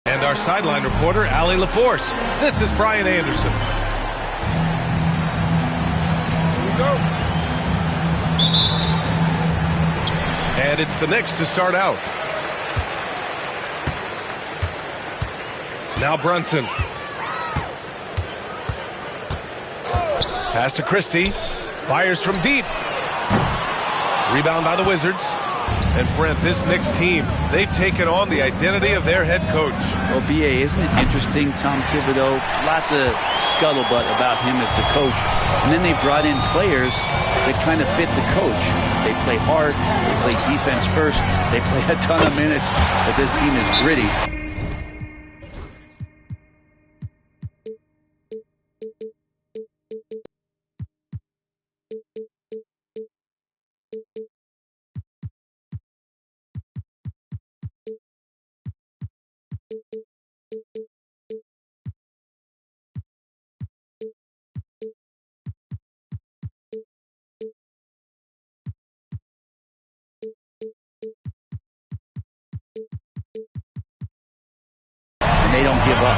And our sideline reporter, Allie LaForce. This is Brian Anderson. Here we go. And it's the Knicks to start out. Now Brunson. Pass to Christie. Fires from deep. Rebound by the Wizards. And Brent, this Knicks team, they've taken on the identity of their head coach. Well, B.A., isn't it interesting? Tom Thibodeau, lots of scuttlebutt about him as the coach. And then they brought in players that kind of fit the coach. They play hard. They play defense first. They play a ton of minutes. But this team is gritty. They don't give up.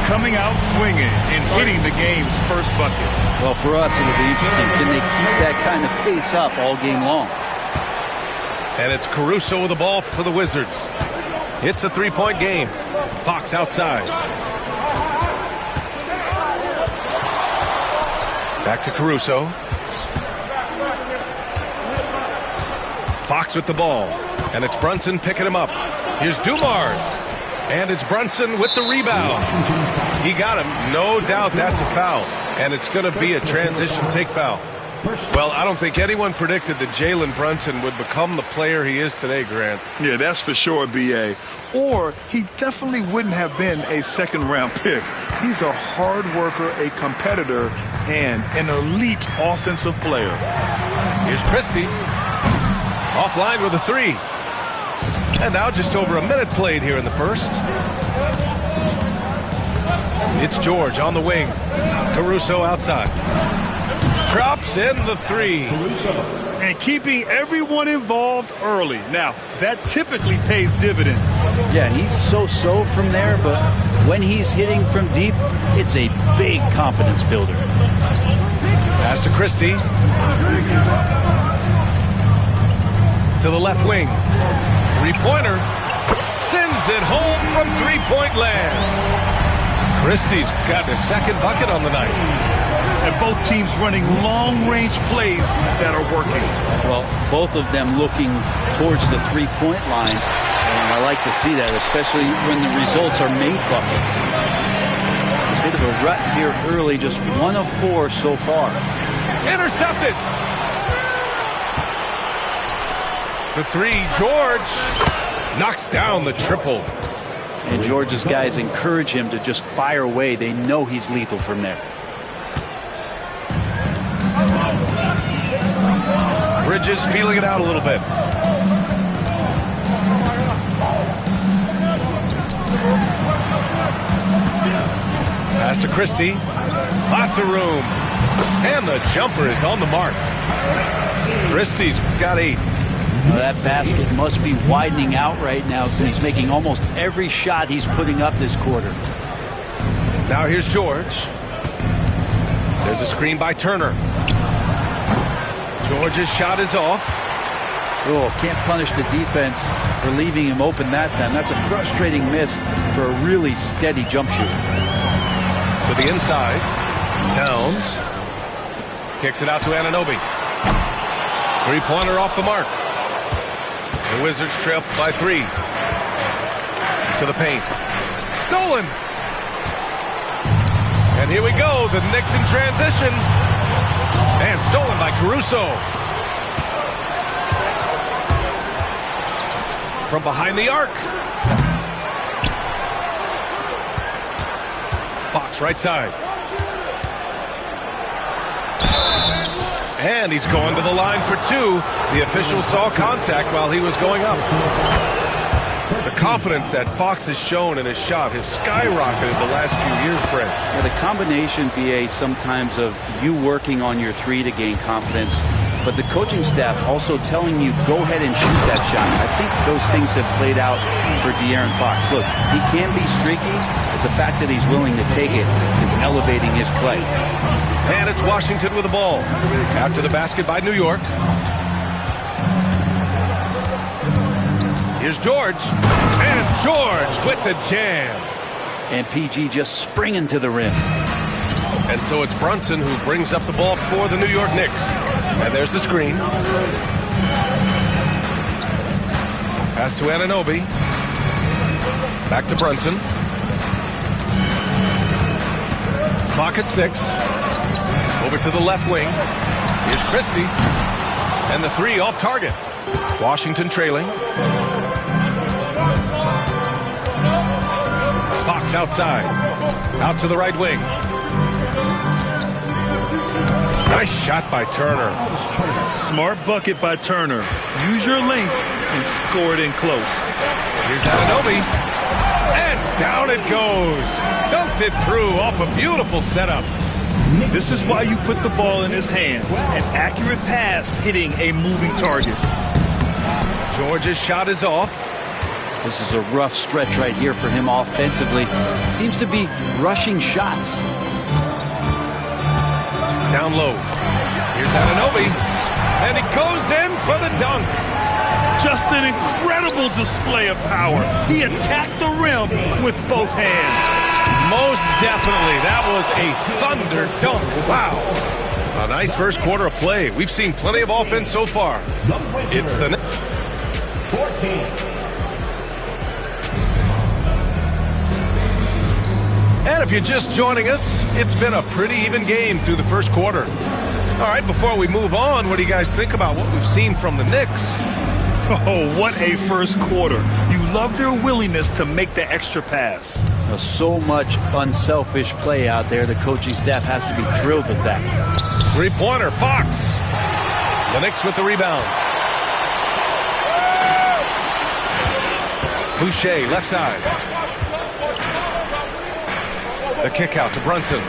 Coming out swinging and hitting the game's first bucket. Well, for us, it'll be interesting. Can they keep that kind of pace up all game long? And it's Caruso with the ball for the Wizards. It's a three-point game. Fox outside. Back to Caruso. Fox with the ball. And it's Brunson picking him up. Here's Dumars. And it's Brunson with the rebound. He got him. No doubt that's a foul. And it's going to be a transition take foul. Well, I don't think anyone predicted that Jalen Brunson would become the player he is today, Grant. Yeah, that's for sure, B.A. Or he definitely wouldn't have been a second-round pick. He's a hard worker, a competitor, and an elite offensive player. Here's Christie. Offline with a three. And now just over a minute played here in the first. It's George on the wing. Caruso outside. Drops in the three. And keeping everyone involved early. Now, that typically pays dividends. Yeah, and he's so-so from there, but when he's hitting from deep, it's a big confidence builder. Pass to Christie. To the left wing. Three-pointer. Sends it home from three-point land. Christie's got a second bucket on the night. And both teams running long-range plays that are working. Well, both of them looking towards the three-point line. And I like to see that, especially when the results are made buckets. A bit of a rut here early, just 1 of 4 so far. Intercepted. For three, George knocks down the triple. And George's guys encourage him to just fire away. They know he's lethal from there. Bridges feeling it out a little bit. Pass to Christie. Lots of room. And the jumper is on the mark. Christie's got 8. Well, that basket must be widening out right now. He's making almost every shot he's putting up this quarter. Now here's George. There's a screen by Turner. George's shot is off. Oh, can't punish the defense for leaving him open that time. That's a frustrating miss for a really steady jump shooter. To the inside. Towns. Kicks it out to Anunoby. Three-pointer off the mark. The Wizards trail by 3. To the paint. Stolen. And here we go. The Knicks in transition. And stolen by Caruso. From behind the arc. Fox right side. And he's going to the line for 2. The official saw contact while he was going up. The confidence that Fox has shown in his shot has skyrocketed the last few years, Brent. Yeah, the combination, BA, sometimes of you working on your 3 to gain confidence but the coaching staff also telling you, go ahead and shoot that shot. I think those things have played out for De'Aaron Fox. Look, he can be streaky, but the fact that he's willing to take it is elevating his play. And it's Washington with the ball. After the basket by New York. Here's George. And George with the jam. And PG just springing to the rim. And so it's Brunson who brings up the ball for the New York Knicks. And there's the screen. Pass to Anunoby. Back to Brunson. Clock at 6. Over to the left wing. Here's Christie. And the three off target. Washington trailing. Fox outside. Out to the right wing. Nice shot by Turner. Smart bucket by Turner. Use your length and score it in close. Here's Anunoby. And down it goes. Dunked it through off a beautiful setup. This is why you put the ball in his hands. An accurate pass hitting a moving target. George's shot is off. This is a rough stretch right here for him offensively. Seems to be rushing shots. Down low. Here's Anunoby. And he goes in for the dunk. Just an incredible display of power. He attacked the rim with both hands. Most definitely. That was a thunder dunk. Wow. A nice first quarter of play. We've seen plenty of offense so far. It's the 14. And if you're just joining us, it's been a pretty even game through the first quarter. All right, before we move on, what do you guys think about what we've seen from the Knicks? Oh, what a first quarter. You love their willingness to make the extra pass. So much unselfish play out there. The coaching staff has to be thrilled with that. Three-pointer, Fox. The Knicks with the rebound. Boucher, left side. The kick out to Brunson.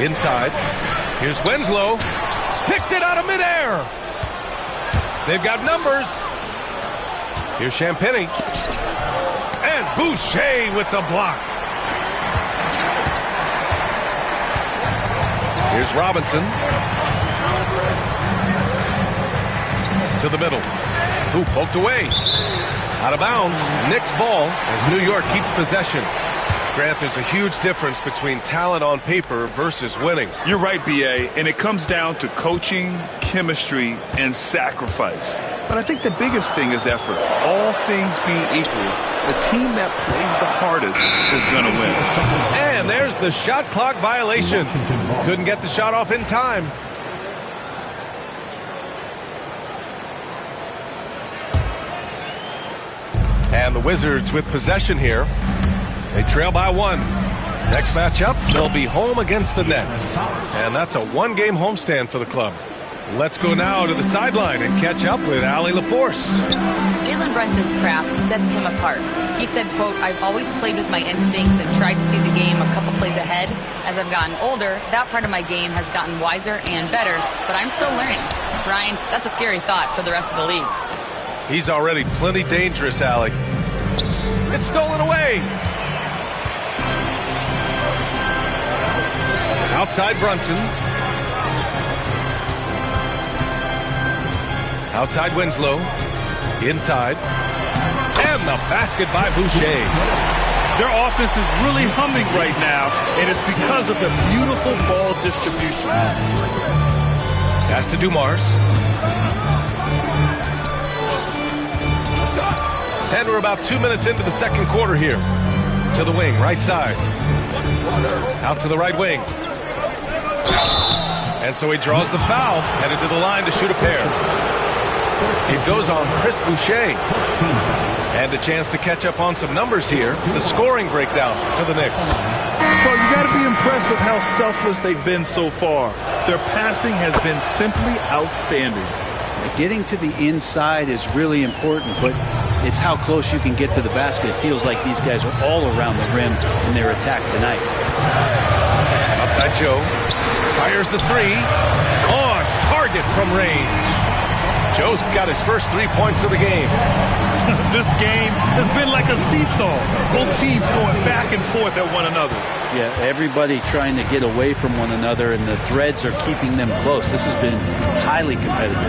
Inside. Here's Winslow. Picked it out of midair. They've got numbers. Here's Champagnie. And Boucher with the block. Here's Robinson. To the middle. Who poked away. Out of bounds. Knicks ball as New York keeps possession. Grant, there's a huge difference between talent on paper versus winning. You're right, B.A., and it comes down to coaching, chemistry, and sacrifice. But I think the biggest thing is effort. All things being equal, the team that plays the hardest is going to win. And there's the shot clock violation. Couldn't get the shot off in time. And the Wizards with possession here. They trail by 1. Next matchup, they'll be home against the Nets. And that's a one-game homestand for the club. Let's go now to the sideline and catch up with Allie LaForce. Jalen Brunson's craft sets him apart. He said, quote, "I've always played with my instincts and tried to see the game a couple plays ahead. As I've gotten older, that part of my game has gotten wiser and better, but I'm still learning." Brian, that's a scary thought for the rest of the league. He's already plenty dangerous, Allie. It's stolen away. Outside Brunson. Outside Winslow. Inside. And the basket by Boucher. Their offense is really humming right now, and it's because of the beautiful ball distribution. Pass to Dumars. And we're about 2 minutes into the second quarter here. To the wing, right side. Out to the right wing. And so he draws the foul, headed to the line to shoot a pair. It goes on Chris Boucher. And a chance to catch up on some numbers here. The scoring breakdown for the Knicks. Well, you got to be impressed with how selfless they've been so far. Their passing has been simply outstanding. Getting to the inside is really important, but it's how close you can get to the basket. It feels like these guys are all around the rim in their attack tonight. Outside Joe. Fires the three. On target from range. Joe's got his first 3 points of the game. This game has been like a seesaw. Both teams going back and forth at one another. Yeah, everybody trying to get away from one another, and the threads are keeping them close. This has been highly competitive.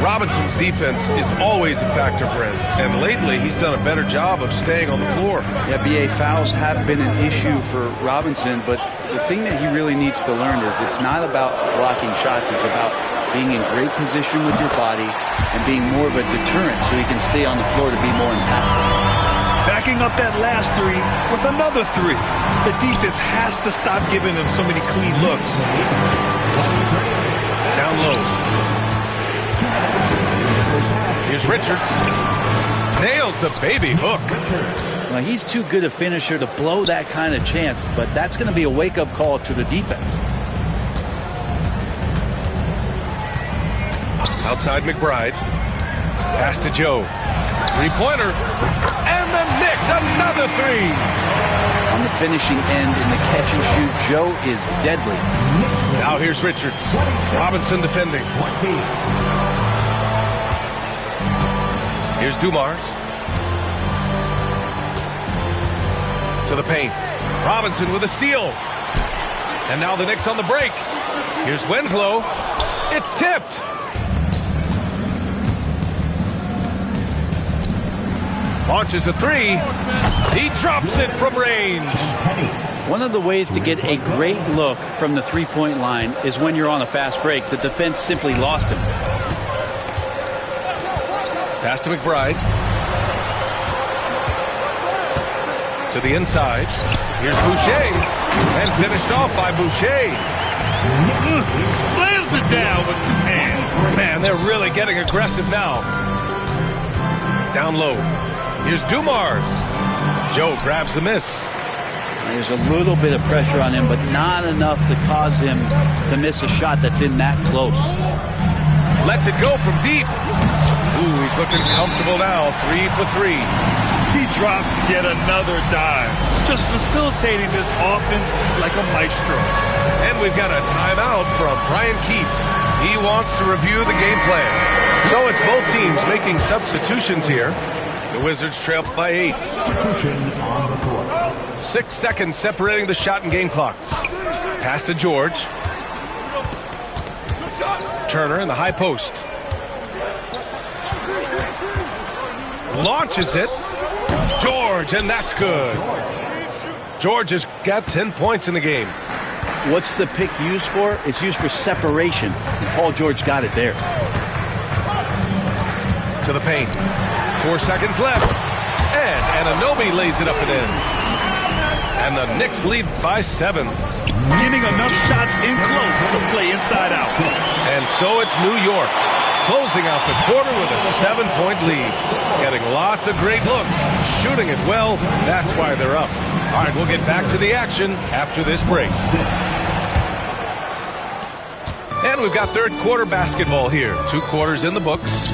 Robinson's defense is always a factor for him, and lately he's done a better job of staying on the floor. Yeah, BA, fouls have been an issue for Robinson, but the thing that he really needs to learn is it's not about blocking shots, it's about being in great position with your body and being more of a deterrent so he can stay on the floor to be more impactful. Backing up that last three with another three. The defense has to stop giving him so many clean looks. Down low. Here's Richards. Nails the baby hook. Now, he's too good a finisher to blow that kind of chance, but that's going to be a wake-up call to the defense. Outside McBride. Pass to Joe. Three-pointer. And the Knicks, another three. On the finishing end in the catch and shoot, Joe is deadly. Now here's Richards. Robinson defending. Here's Dumars. To the paint. Robinson with a steal. And now the Knicks on the break. Here's Winslow. It's tipped. Launches a three. He drops it from range. One of the ways to get a great look from the three-point line is when you're on a fast break. The defense simply lost him. Pass to McBride. To the inside. Here's Boucher. And finished off by Boucher. Slams it down with two hands. Man, they're really getting aggressive now. Down low. Here's Dumars. Joe grabs the miss. There's a little bit of pressure on him, but not enough to cause him to miss a shot that's in that close. Lets it go from deep. Ooh, he's looking comfortable now. 3 for 3. He drops yet another dive. Just facilitating this offense like a maestro. And we've got a timeout from Brian Keefe. He wants to review the game plan. So it's both teams making substitutions here. The Wizards trail by 8. 6 seconds separating the shot and game clocks. Pass to George. Turner in the high post. Launches it. George, and that's good. George has got 10 points in the game. What's the pick used for? It's used for separation. And Paul George got it there. To the paint. 4 seconds left. And Anunoby lays it up and in. And the Knicks lead by 7. Getting enough shots in close to play inside out. And so it's New York closing out the quarter with a 7-point lead. Getting lots of great looks. Shooting it well. That's why they're up. All right, we'll get back to the action after this break. And we've got third quarter basketball here. 2 quarters in the books.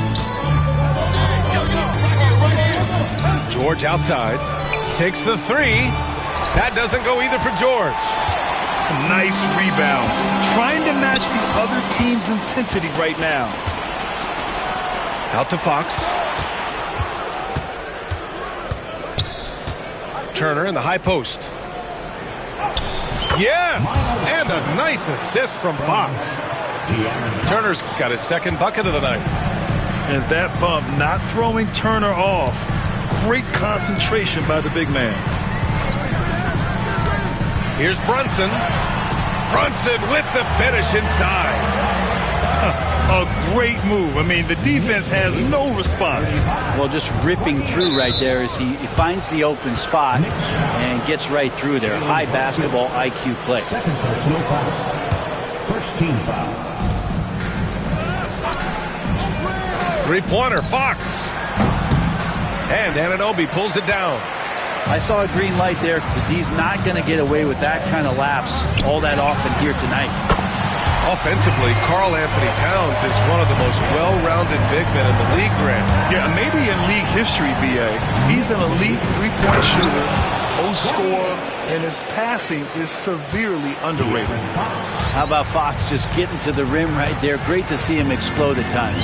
George outside. Takes the three. That doesn't go either for George. Nice rebound. Trying to match the other team's intensity right now. Out to Fox. Turner in the high post. Yes! And a nice assist from Fox. Turner's got his second bucket of the night. And that bump not throwing Turner off. Great concentration by the big man. Here's Brunson. Brunson with the finish inside. A great move. I mean, the defense has no response. Well, just ripping through right there as he finds the open spot and gets right through there. High basketball IQ play. First team foul. 3-pointer, Fox. And Anunoby pulls it down. I saw a green light there. The D's not going to get away with that kind of lapse all that often here tonight. Offensively, Karl Anthony Towns is one of the most well-rounded big men in the league, Grant. Yeah, maybe in league history, BA. He's an elite three-point shooter, post score, and his passing is severely underrated. How about Fox just getting to the rim right there? Great to see him explode at times.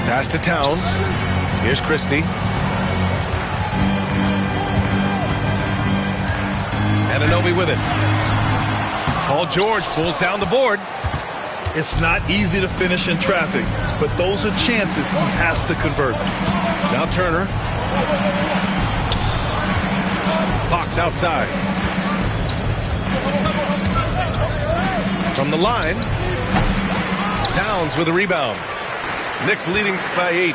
Pass to Towns. Here's Christie. Anunoby with it. Paul George pulls down the board. It's not easy to finish in traffic, but those are chances he has to convert. Now Turner. Fox outside. From the line. Towns with a rebound. Knicks leading by 8.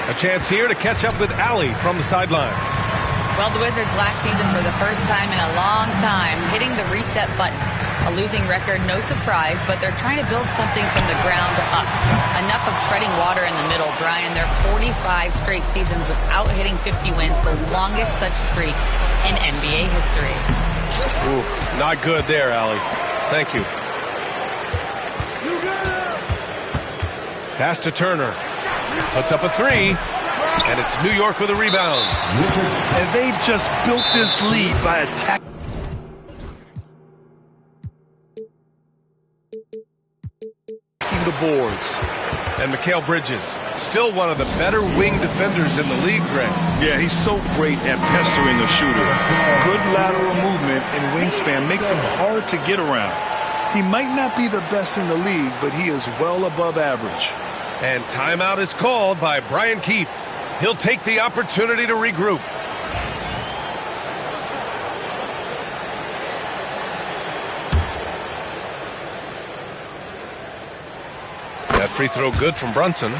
A chance here to catch up with Allie from the sideline. Well, the Wizards last season, for the first time in a long time, hitting the reset button. A losing record, no surprise, but they're trying to build something from the ground up. Enough of treading water in the middle, Brian. They're 45 straight seasons without hitting 50 wins, the longest such streak in NBA history. Ooh, not good there, Allie. Thank you. Pass to Turner. Puts up a 3. And it's New York with a rebound. And they've just built this lead by attacking the boards. And Mikal Bridges, still one of the better wing defenders in the league, Greg. Yeah, he's so great at pestering a shooter. Good lateral movement and wingspan makes him hard to get around. He might not be the best in the league, but he is well above average. And timeout is called by Brian Keefe. He'll take the opportunity to regroup. That free throw good from Brunson.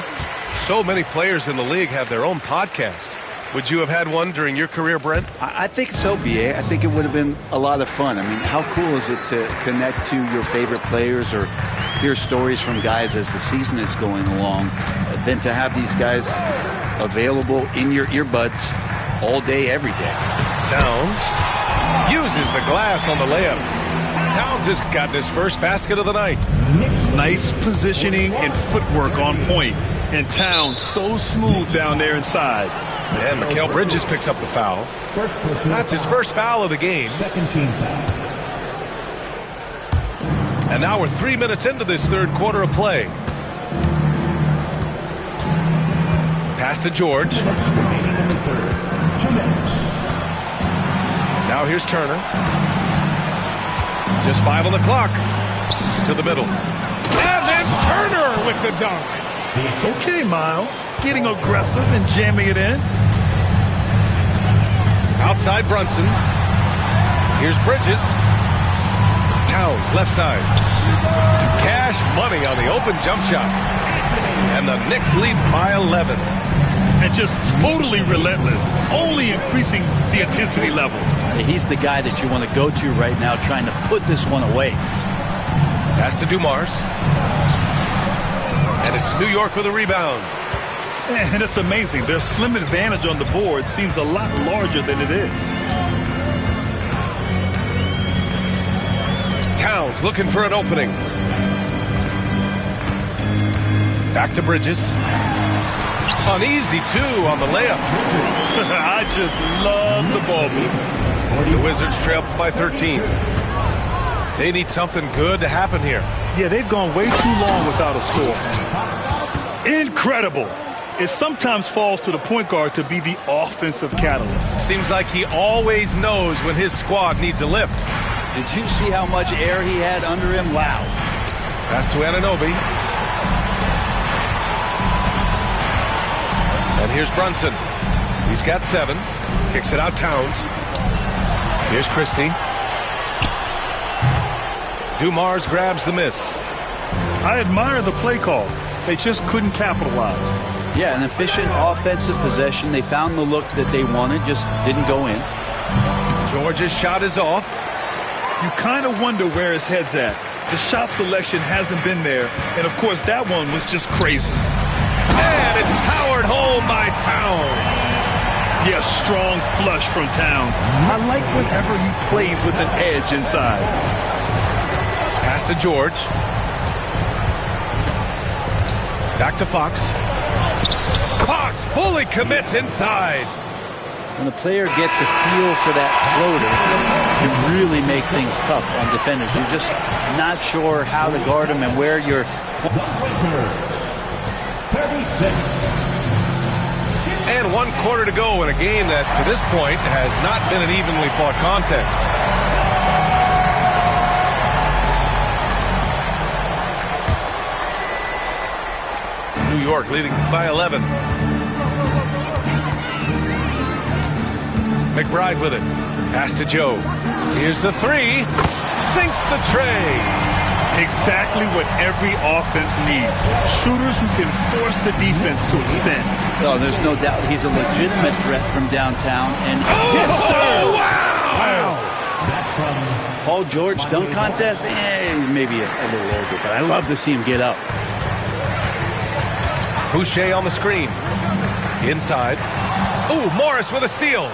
So many players in the league have their own podcast. Would you have had one during your career, Brent? I think so, B.A. I think it would have been a lot of fun. I mean, how cool is it to connect to your favorite players or hear stories from guys as the season is going along, than to have these guys available in your earbuds all day, every day. Towns uses the glass on the layup. Towns has gotten his first basket of the night. Nice positioning and footwork on point. And Towns so smooth down there inside. And Mikal Bridges picks up the foul. That's his first foul of the game. Second team foul. And now we're 3 minutes into this third quarter of play. Pass to George. Now here's Turner. Just 5 on the clock. To the middle. And then Turner with the dunk. Okay, Miles. Getting aggressive and jamming it in. Outside Brunson. Here's Bridges. Towns left side. Cash money on the open jump shot. And the Knicks lead by 11. And just totally relentless, only increasing the intensity level. He's the guy that you want to go to right now, trying to put this one away. Pass to Dumars. And it's New York with a rebound. And it's amazing. Their slim advantage on the board seems a lot larger than it is. Towns looking for an opening. Back to Bridges. Uneasy, too, on the layup. I just love the ball movement. The Wizards trail by 13. They need something good to happen here. Yeah, they've gone way too long without a score. Incredible. It sometimes falls to the point guard to be the offensive catalyst. Seems like he always knows when his squad needs a lift. Did you see how much air he had under him? Wow. Pass to Anunoby. And here's Brunson. He's got 7. Kicks it out Towns. Here's Christie. Dumars grabs the miss. I admire the play call. They just couldn't capitalize. Yeah, an efficient offensive possession. They found the look that they wanted, just didn't go in. George's shot is off. You kind of wonder where his head's at. The shot selection hasn't been there. And, of course, that one was just crazy. And it's powered home by Towns. Yeah, strong flush from Towns. I like whenever he plays with an edge inside. Pass to George. Back to Fox. Fox fully commits inside. When a player gets a feel for that floater, it can really make things tough on defenders. You're just not sure how to guard them and where you're. 36. And 1 quarter to go in a game that, to this point, has not been an evenly fought contest. New York leading by 11. McBride with it. Pass to Joe. Here's the three. Sinks the tray. Exactly what every offense needs. Shooters who can force the defense to extend. No, there's no doubt he's a legitimate threat from downtown. And yes, sir! Wow! That's from Paul George dunk contest? He's maybe a little older, but I love to see him get up. Boucher on the screen. Inside. Ooh, Morris with a steal.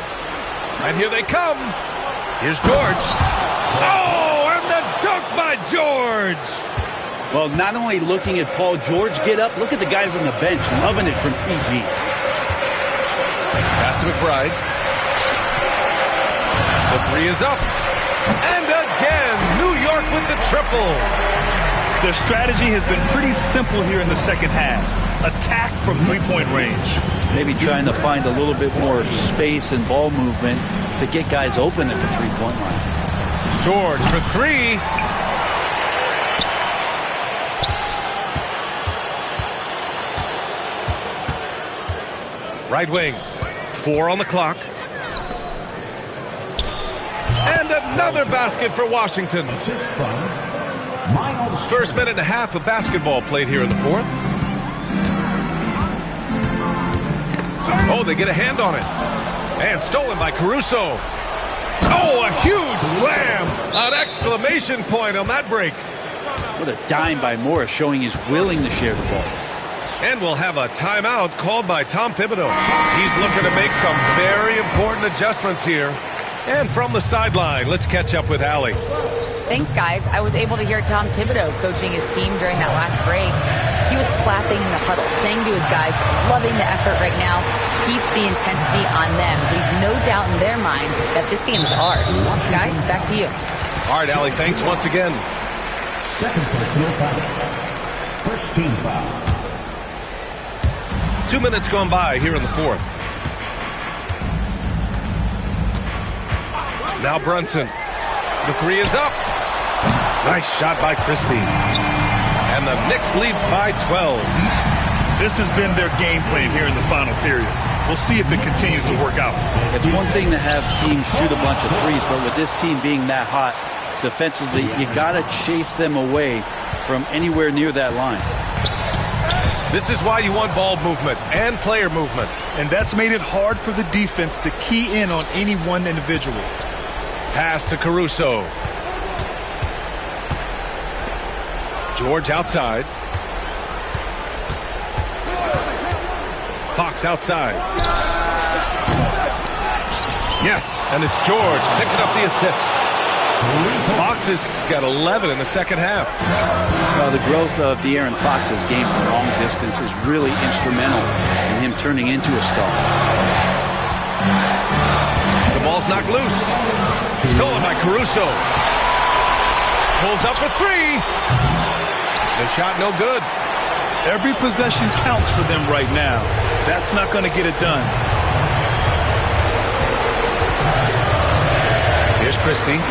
And here they come. Here's George. Oh, and the dunk by George. Well, not only looking at Paul George get up, look at the guys on the bench loving it from PG. Pass to McBride. The three is up. And again, New York with the triple. Their strategy has been pretty simple here in the second half. Attack from three-point range. Maybe trying to find a little bit more space and ball movement to get guys open at the three-point line. George for three. Right wing. 4 on the clock. And another basket for Washington. assist from Miles. First minute and a half of basketball played here in the fourth. Oh, they get a hand on it. And stolen by Caruso. Oh, a huge slam. An exclamation point on that break. What a dime by Morris, showing he's willing to share the ball. And we'll have a timeout called by Tom Thibodeau. He's looking to make some very important adjustments here. And from the sideline, let's catch up with Allie. Thanks, guys. I was able to hear Tom Thibodeau coaching his team during that last break. He was clapping in the huddle, saying to his guys, loving the effort right now. Keep the intensity on them. Leave no doubt in their mind that this game is ours. Guys, back to you. All right, Allie, thanks once again. Second personal foul. First team foul. 2 minutes gone by here in the fourth. Now Brunson. The three is up. Nice shot by Christie. And the Knicks lead by 12. This has been their game plan here in the final period. We'll see if it continues to work out. It's one thing to have teams shoot a bunch of threes, but with this team being that hot defensively, you got to chase them away from anywhere near that line. This is why you want ball movement and player movement. And that's made it hard for the defense to key in on any one individual. Pass to Caruso. George outside. Fox outside. Yes, and it's George picking up the assist. Fox has got 11 in the second half. Well, the growth of De'Aaron Fox's game from long distance is really instrumental in him turning into a star. The ball's knocked loose. Stolen by Caruso. Pulls up for three. The shot no good. Every possession counts for them right now. That's not going to get it done. Here's Christie.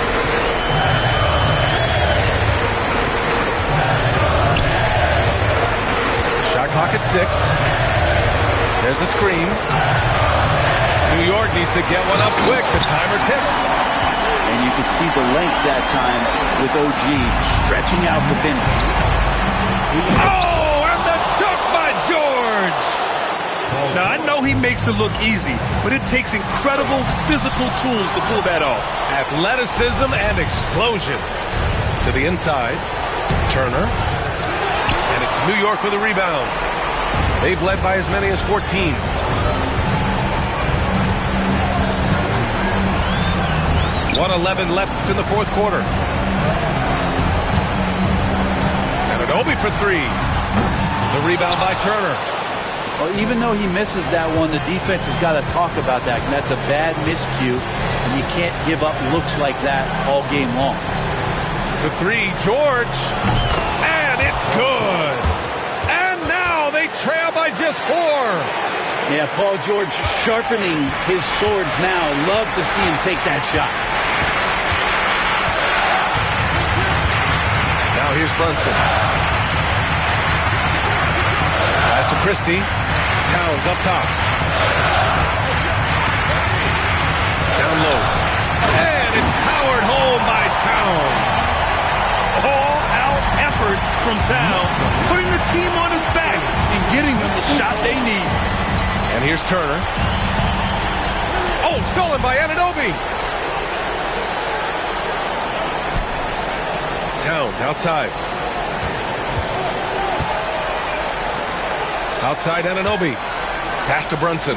Shot clock at 6. There's a screen. New York needs to get one up quick. The timer ticks. And you can see the length that time with OG stretching out to finish. Oh, and the dunk by George. Now, I know he makes it look easy, but it takes incredible physical tools to pull that off. Athleticism and explosion. To the inside. Turner. And it's New York with a rebound. They've led by as many as 14. 1:11 left in the fourth quarter. And Anunoby for three. The rebound by Turner. Well, even though he misses that one, the defense has got to talk about that. And that's a bad miscue, and you can't give up looks like that all game long. The three, George, and it's good. And now they trail by just 4. Yeah, Paul George sharpening his swords now. Love to see him take that shot. Now here's Brunson. Pass to Christie. Towns up top. Down low. And it's powered home by Towns. All-out effort from Towns, putting the team on his back and getting them the shot they need. And here's Turner. Oh, stolen by Anunoby. Towns outside. Outside Anunoby. Pass to Brunson.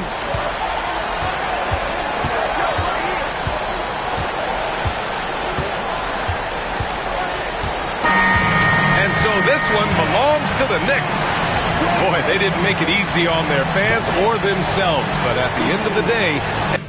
And so this one belongs to the Knicks. Boy, they didn't make it easy on their fans or themselves, but at the end of the day...